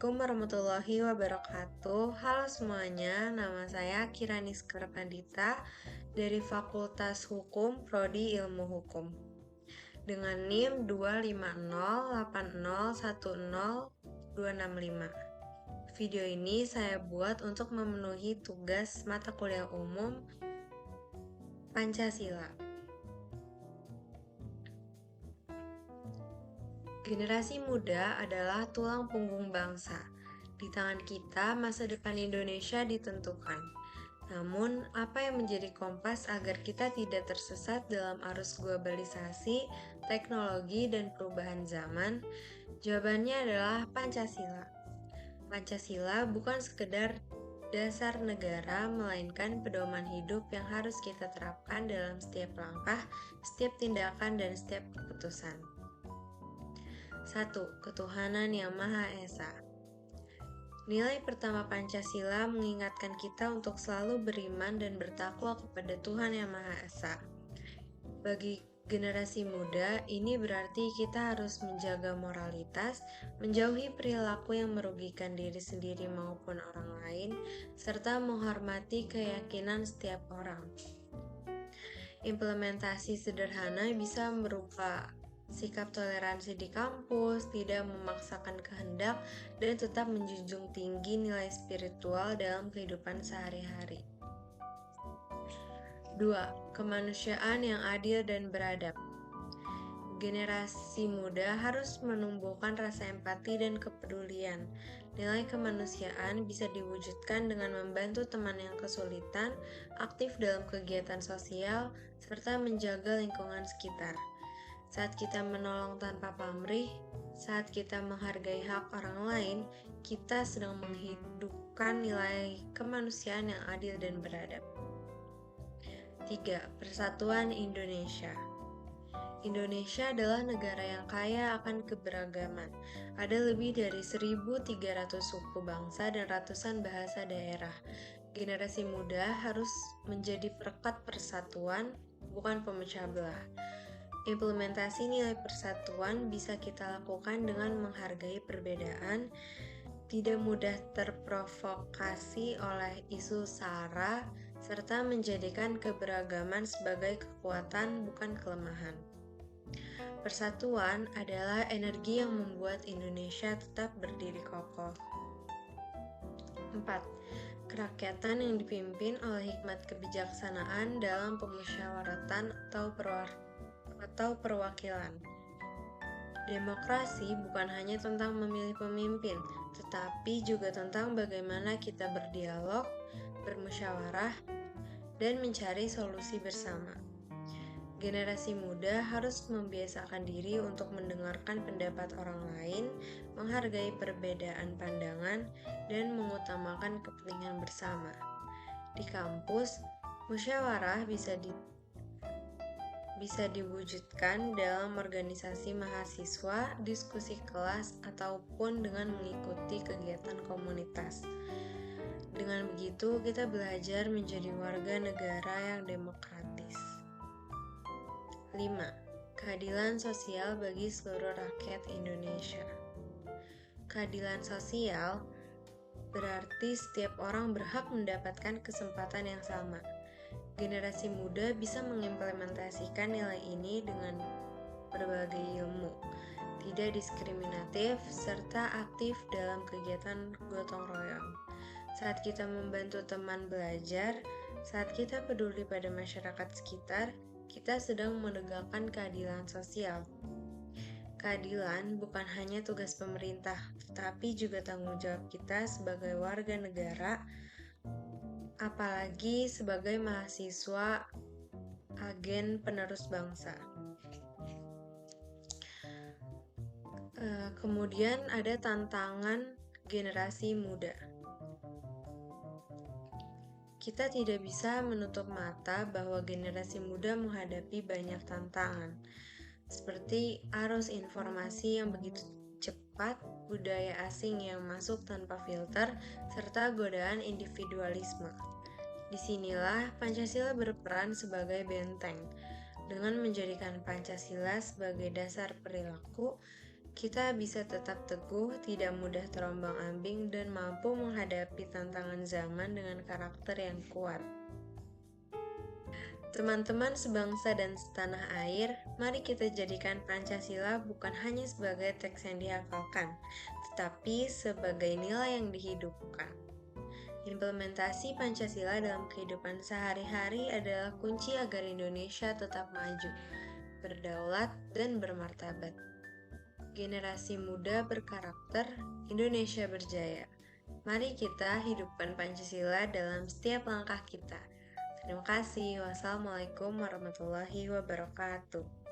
Assalamualaikum warahmatullahi wabarakatuh. Halo semuanya, nama saya Kirani Pandita dari Fakultas Hukum Prodi Ilmu Hukum. Dengan NIM 25080100265. Video ini saya buat untuk memenuhi tugas mata kuliah umum Pancasila. Generasi muda adalah tulang punggung bangsa. Di tangan kita, masa depan Indonesia ditentukan. Namun, apa yang menjadi kompas agar kita tidak tersesat dalam arus globalisasi, teknologi, dan perubahan zaman? Jawabannya adalah Pancasila. Pancasila bukan sekedar dasar negara, melainkan pedoman hidup yang harus kita terapkan dalam setiap langkah, setiap tindakan, dan setiap keputusan. 1. Ketuhanan yang Maha Esa. Nilai pertama Pancasila mengingatkan kita untuk selalu beriman dan bertakwa kepada Tuhan yang Maha Esa. Bagi generasi muda, ini berarti kita harus menjaga moralitas, menjauhi perilaku yang merugikan diri sendiri maupun orang lain, serta menghormati keyakinan setiap orang. Implementasi sederhana bisa berupa sikap toleransi di kampus, tidak memaksakan kehendak, dan tetap menjunjung tinggi nilai spiritual dalam kehidupan sehari-hari. 2. Kemanusiaan yang adil dan beradab. Generasi muda harus menumbuhkan rasa empati dan kepedulian. Nilai kemanusiaan bisa diwujudkan dengan membantu teman yang kesulitan, aktif dalam kegiatan sosial, serta menjaga lingkungan sekitar. Saat kita menolong tanpa pamrih, saat kita menghargai hak orang lain, kita sedang menghidupkan nilai kemanusiaan yang adil dan beradab. 3. Persatuan Indonesia. Indonesia adalah negara yang kaya akan keberagaman. Ada lebih dari 1.300 suku bangsa dan ratusan bahasa daerah. Generasi muda harus menjadi perekat persatuan, bukan pemecah belah. Implementasi nilai persatuan bisa kita lakukan dengan menghargai perbedaan, tidak mudah terprovokasi oleh isu SARA, serta menjadikan keberagaman sebagai kekuatan bukan kelemahan. Persatuan adalah energi yang membuat Indonesia tetap berdiri kokoh. 4. Kerakyatan yang dipimpin oleh hikmat kebijaksanaan dalam pemusyawaratan atau perwakilan. Demokrasi bukan hanya tentang memilih pemimpin, tetapi juga tentang bagaimana kita berdialog, bermusyawarah, dan mencari solusi bersama. Generasi muda harus membiasakan diri untuk mendengarkan pendapat orang lain, menghargai perbedaan pandangan, dan mengutamakan kepentingan bersama. Di kampus, musyawarah bisa diwujudkan dalam organisasi mahasiswa, diskusi kelas, ataupun dengan mengikuti kegiatan komunitas. Dengan begitu, kita belajar menjadi warga negara yang demokratis. 5. Keadilan sosial bagi seluruh rakyat Indonesia. Keadilan sosial berarti setiap orang berhak mendapatkan kesempatan yang sama. Generasi muda bisa mengimplementasikan nilai ini dengan berbagai ilmu, tidak diskriminatif, serta aktif dalam kegiatan gotong royong. Saat kita membantu teman belajar, saat kita peduli pada masyarakat sekitar, kita sedang menegakkan keadilan sosial. Keadilan bukan hanya tugas pemerintah, tetapi juga tanggung jawab kita sebagai warga negara, apalagi sebagai mahasiswa, agen penerus bangsa. Kemudian ada tantangan generasi muda. Kita tidak bisa menutup mata bahwa generasi muda menghadapi banyak tantangan, seperti arus informasi yang begitu cepat, budaya asing yang masuk tanpa filter, serta godaan individualisme. Disinilah Pancasila berperan sebagai benteng. Dengan menjadikan Pancasila sebagai dasar perilaku, kita bisa tetap teguh, tidak mudah terombang-ambing, dan mampu menghadapi tantangan zaman dengan karakter yang kuat. Teman-teman sebangsa dan setanah air, mari kita jadikan Pancasila bukan hanya sebagai teks yang dihafalkan, tetapi sebagai nilai yang dihidupkan. Implementasi Pancasila dalam kehidupan sehari-hari adalah kunci agar Indonesia tetap maju, berdaulat, dan bermartabat. Generasi muda berkarakter, Indonesia berjaya. Mari kita hidupkan Pancasila dalam setiap langkah kita. Terima kasih. Wassalamualaikum warahmatullahi wabarakatuh.